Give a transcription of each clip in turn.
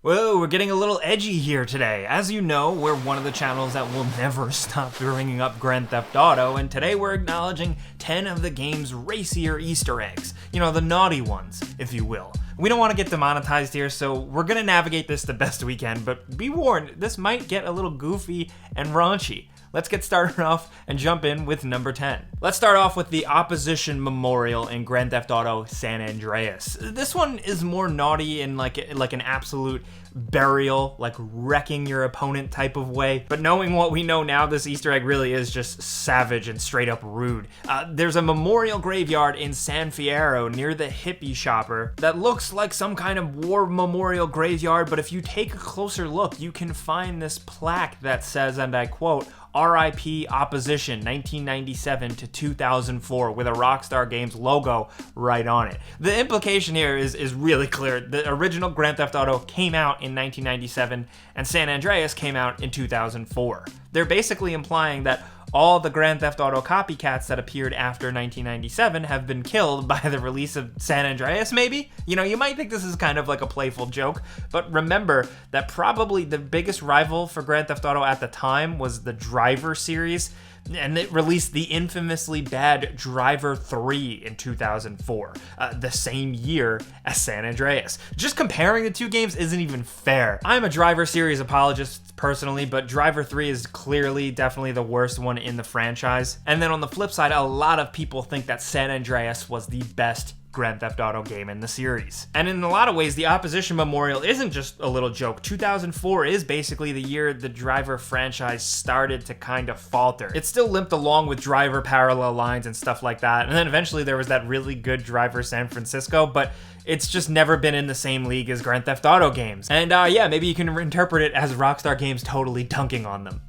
Whoa, we're getting a little edgy here today. As you know, we're one of the channels that will never stop bringing up Grand Theft Auto, and today we're acknowledging 10 of the game's racier Easter eggs. You know, the naughty ones, if you will. We don't want to get demonetized here, so we're gonna navigate this the best we can, but be warned, this might get a little goofy and raunchy. Let's get started off and jump in with number 10. Let's start off with the Opposition Memorial in Grand Theft Auto San Andreas. This one is more naughty in like an absolute burial, like wrecking your opponent type of way. But knowing what we know now, this Easter egg really is just savage and straight up rude. There's a memorial graveyard in San Fierro near the hippie shopper that looks like some kind of war memorial graveyard, but if you take a closer look, you can find this plaque that says, and I quote, RIP Opposition 1997 to 2004 with a Rockstar Games logo right on it. The implication here is really clear. The original Grand Theft Auto came out in 1997 and San Andreas came out in 2004. They're basically implying that all the Grand Theft Auto copycats that appeared after 1997 have been killed by the release of San Andreas, maybe? You know, you might think this is kind of like a playful joke, but remember that probably the biggest rival for Grand Theft Auto at the time was the Driver series, and it released the infamously bad Driver 3 in 2004, the same year as San Andreas. Just comparing the two games isn't even fair. I'm a Driver series apologist personally, but Driver 3 is clearly definitely the worst one in the franchise. And then on the flip side, a lot of people think that San Andreas was the best Grand Theft Auto game in the series. And in a lot of ways, the Opposition Memorial isn't just a little joke. 2004 is basically the year the Driver franchise started to kind of falter. It still limped along with Driver parallel lines and stuff like that, and then eventually there was that really good Driver San Francisco, but it's just never been in the same league as Grand Theft Auto games. And yeah, maybe you can interpret it as Rockstar Games totally dunking on them.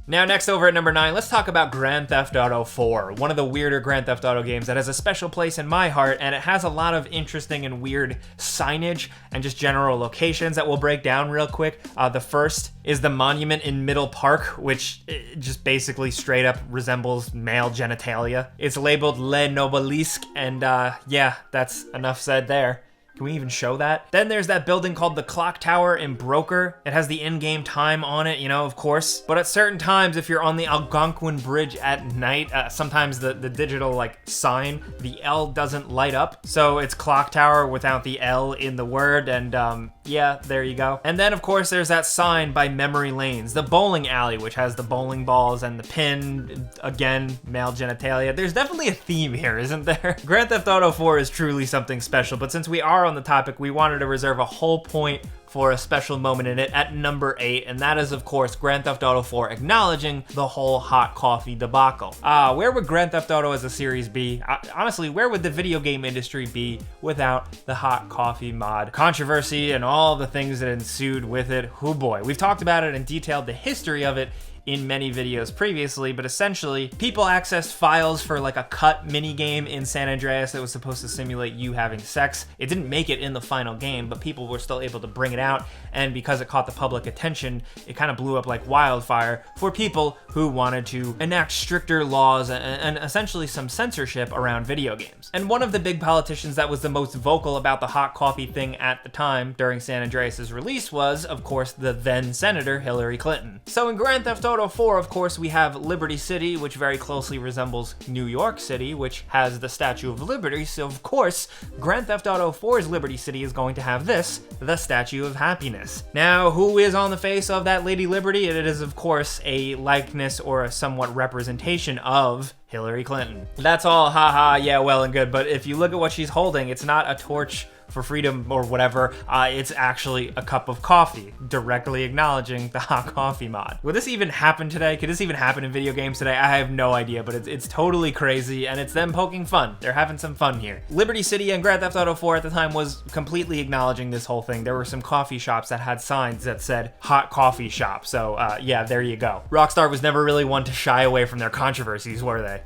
Now, next over at number 9, let's talk about Grand Theft Auto 4, one of the weirder Grand Theft Auto games that has a special place in my heart, and it has a lot of interesting and weird signage and just general locations that we'll break down real quick. The first is the monument in Middle Park, which just basically straight up resembles male genitalia. It's labeled Le Nobelisque, and yeah, that's enough said there. Can we even show that? Then there's that building called the Clock Tower in Broker. It has the in-game time on it, you know, of course. But at certain times, if you're on the Algonquin Bridge at night, sometimes the digital like sign, the L doesn't light up. So it's Clock Tower without the L in the word, and yeah, there you go. And then of course there's that sign by Memory Lanes, the bowling alley, which has the bowling balls and the pin, again, male genitalia. There's definitely a theme here, isn't there? Grand Theft Auto 4 is truly something special, but since we are on the topic, we wanted to reserve a whole point for a special moment in it at number 8, and that is of course Grand Theft Auto 4 acknowledging the whole hot coffee debacle. Where would Grand Theft Auto as a series be? Honestly, where would the video game industry be without the hot coffee mod controversy and all the things that ensued with it? Oh boy, we've talked about it and detailed the history of it in many videos previously, but essentially people accessed files for like a cut mini game in San Andreas that was supposed to simulate you having sex. It didn't make it in the final game, but people were still able to bring it out, and because it caught the public attention, it kind of blew up like wildfire for people who wanted to enact stricter laws and essentially some censorship around video games. And one of the big politicians that was the most vocal about the hot coffee thing at the time during San Andreas' release was, of course, the then Senator Hillary Clinton. So in Grand Theft Auto 4, of course, we have Liberty City, which very closely resembles New York City, which has the Statue of Liberty. So, of course, Grand Theft Auto 4's Liberty City is going to have this, the Statue of Happiness. Now, who is on the face of that Lady Liberty? It is, of course, a likeness or a somewhat representation of Hillary Clinton. That's all haha, yeah, well and good, but if you look at what she's holding, it's not a torch for freedom or whatever, it's actually a cup of coffee, directly acknowledging the hot coffee mod. Would this even happen today? Could this even happen in video games today? I have no idea, but it's totally crazy, and it's them poking fun. They're having some fun here. Liberty City and Grand Theft Auto 4 at the time was completely acknowledging this whole thing. There were some coffee shops that had signs that said hot coffee shop, so yeah, there you go. Rockstar was never really one to shy away from their controversies, were they?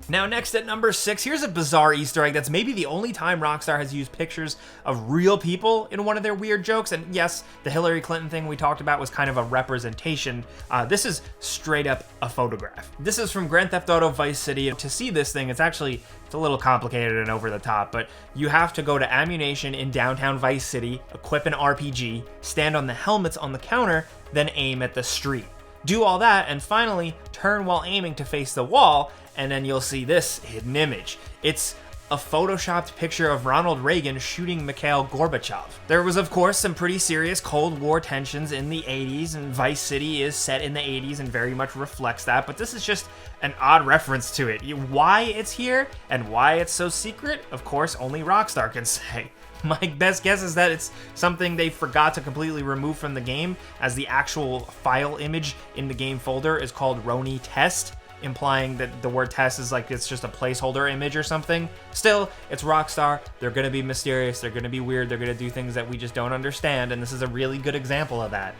Now next at number 6, here's a bizarre Easter egg that's maybe the only time Rockstar has used pictures of real people in one of their weird jokes. And yes, the Hillary Clinton thing we talked about was kind of a representation. This is straight up a photograph. This is from Grand Theft Auto Vice City. To see this thing, it's a little complicated and over the top, but you have to go to ammunition in downtown Vice City, equip an RPG, stand on the helmets on the counter, then aim at the street. Do all that, and finally turn while aiming to face the wall, and then you'll see this hidden image. It's a photoshopped picture of Ronald Reagan shooting Mikhail Gorbachev. There was, of course, some pretty serious Cold War tensions in the 80s, and Vice City is set in the 80s and very much reflects that, but this is just an odd reference to it. Why it's here and why it's so secret, of course, only Rockstar can say. My best guess is that it's something they forgot to completely remove from the game, as the actual file image in the game folder is called Roni Test, implying that the word test is like it's just a placeholder image or something. Still, it's Rockstar. They're going to be mysterious. They're going to be weird. They're going to do things that we just don't understand, and this is a really good example of that.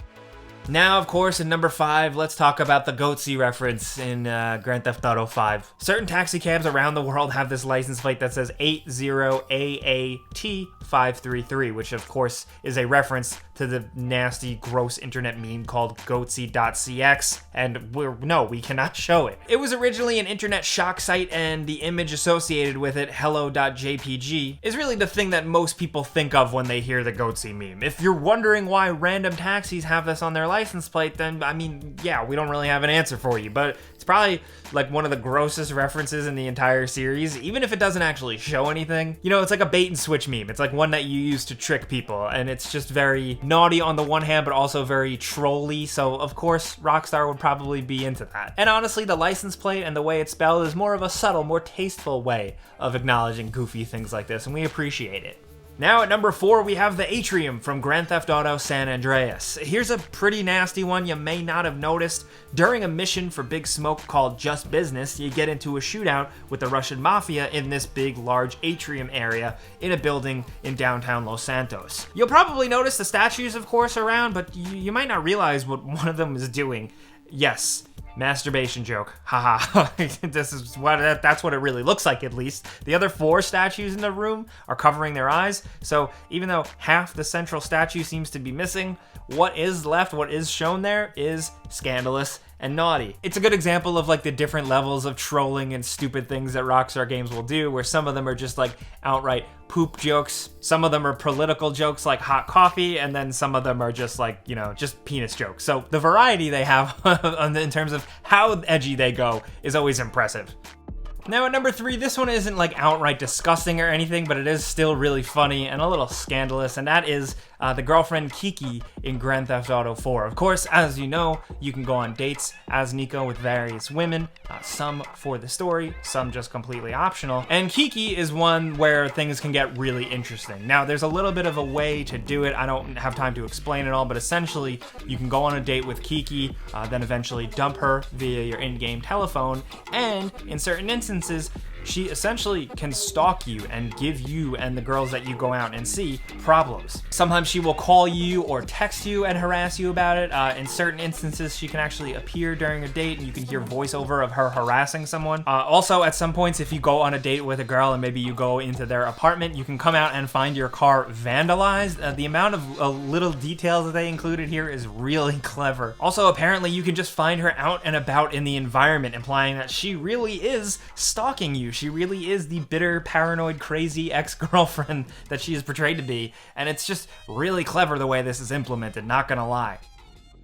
Now, of course, in number 5, let's talk about the Goatsy reference in Grand Theft Auto 5. Certain taxi cabs around the world have this license plate that says 80AAT533, which of course is a reference to the nasty, gross internet meme called Goatsy.cx, and we cannot show it. It was originally an internet shock site, and the image associated with it, hello.jpg, is really the thing that most people think of when they hear the Goatsy meme. If you're wondering why random taxis have this on their license plate, then, I mean, yeah, we don't really have an answer for you, but it's probably like one of the grossest references in the entire series, even if it doesn't actually show anything. You know, it's like a bait and switch meme. It's like one that you use to trick people, and it's just very naughty on the one hand, but also very trolly, so of course Rockstar would probably be into that. And honestly, the license plate and the way it's spelled is more of a subtle, more tasteful way of acknowledging goofy things like this, and we appreciate it. Now at number 4, we have the Atrium from Grand Theft Auto San Andreas. Here's a pretty nasty one you may not have noticed. During a mission for Big Smoke called Just Business, you get into a shootout with the Russian Mafia in this big, large atrium area in a building in downtown Los Santos. You'll probably notice the statues, of course, around, but you might not realize what one of them is doing. Yes. Masturbation joke. Haha. That's what it really looks like, at least. The other 4 statues in the room are covering their eyes, so even though half the central statue seems to be missing, what is left, what is shown there, is scandalous and naughty. It's a good example of like the different levels of trolling and stupid things that Rockstar games will do, where some of them are just like outright poop jokes, some of them are political jokes like hot coffee, and then some of them are just like, you know, just penis jokes. So the variety they have in terms of how edgy they go is always impressive. Now at number 3, this one isn't like outright disgusting or anything, but it is still really funny and a little scandalous, and that is the girlfriend Kiki in Grand Theft Auto 4. Of course, as you know, you can go on dates as Nico with various women, some for the story, some just completely optional, and Kiki is one where things can get really interesting. Now, there's a little bit of a way to do it. I don't have time to explain it all, but essentially, you can go on a date with Kiki, then eventually dump her via your in-game telephone, and in certain instances, she essentially can stalk you and give you and the girls that you go out and see problems. Sometimes she will call you or text you and harass you about it. In certain instances, she can actually appear during a date and you can hear voiceover of her harassing someone. Also, at some points, if you go on a date with a girl and maybe you go into their apartment, you can come out and find your car vandalized. The amount of little details that they included here is really clever. Also, apparently, you can just find her out and about in the environment, implying that she really is stalking you. She really is the bitter, paranoid, crazy ex-girlfriend that she is portrayed to be, and it's just really clever the way this is implemented, not gonna lie.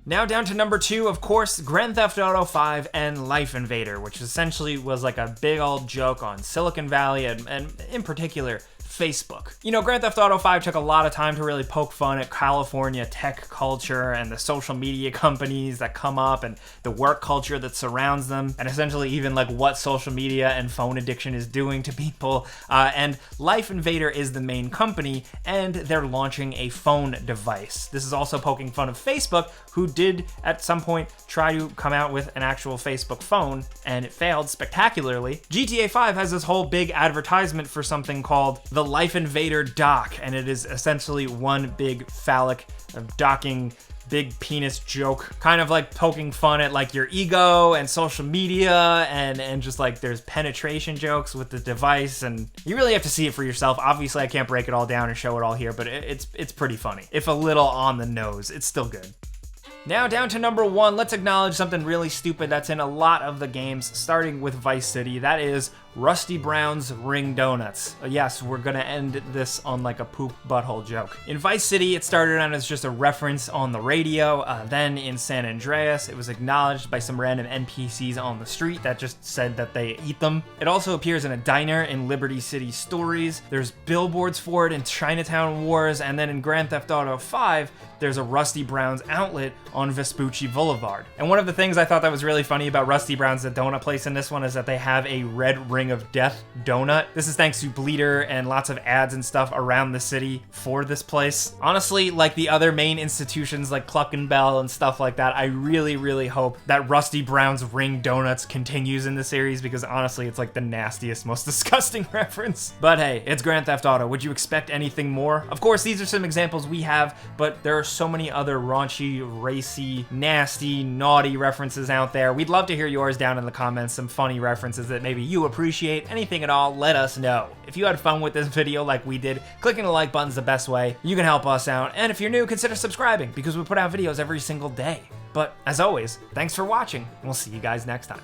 Now down to number 2, of course, Grand Theft Auto 5 and Life Invader, which essentially was like a big old joke on Silicon Valley and in particular, Facebook. You know, Grand Theft Auto 5 took a lot of time to really poke fun at California tech culture and the social media companies that come up and the work culture that surrounds them, and essentially even like what social media and phone addiction is doing to people. And Life Invader is the main company, and they're launching a phone device. This is also poking fun of Facebook, who did at some point try to come out with an actual Facebook phone, and it failed spectacularly. GTA 5 has this whole big advertisement for something called the Life Invader dock, and it is essentially one big phallic docking big penis joke, kind of like poking fun at like your ego and social media, and just like there's penetration jokes with the device, and you really have to see it for yourself. Obviously, I can't break it all down and show it all here, but it's pretty funny. If a little on the nose, it's still good. Now down to number 1, let's acknowledge something really stupid that's in a lot of the games, starting with Vice City. That is Rusty Brown's Ring Donuts. Yes, we're gonna end this on like a poop butthole joke. In Vice City, it started out as just a reference on the radio. Then in San Andreas, it was acknowledged by some random NPCs on the street that just said that they eat them. It also appears in a diner in Liberty City Stories. There's billboards for it in Chinatown Wars, and then in Grand Theft Auto 5, there's a Rusty Brown's outlet on Vespucci Boulevard. And one of the things I thought that was really funny about Rusty Brown's, the donut place in this one, is that they have a red ring of death donut. This is thanks to Bleeder and lots of ads and stuff around the city for this place. Honestly, like the other main institutions like Cluck and Bell and stuff like that, I really hope that Rusty Brown's Ring Donuts continues in the series, because honestly, it's like the nastiest, most disgusting reference. But hey, it's Grand Theft Auto. Would you expect anything more? Of course, these are some examples we have, but there are so many other raunchy, racy, nasty, naughty references out there. We'd love to hear yours down in the comments, some funny references that maybe you appreciate. Anything at all, let us know. If you had fun with this video like we did, clicking the like button's the best way. You can help us out, and if you're new, consider subscribing, because we put out videos every single day. But as always, thanks for watching, and we'll see you guys next time.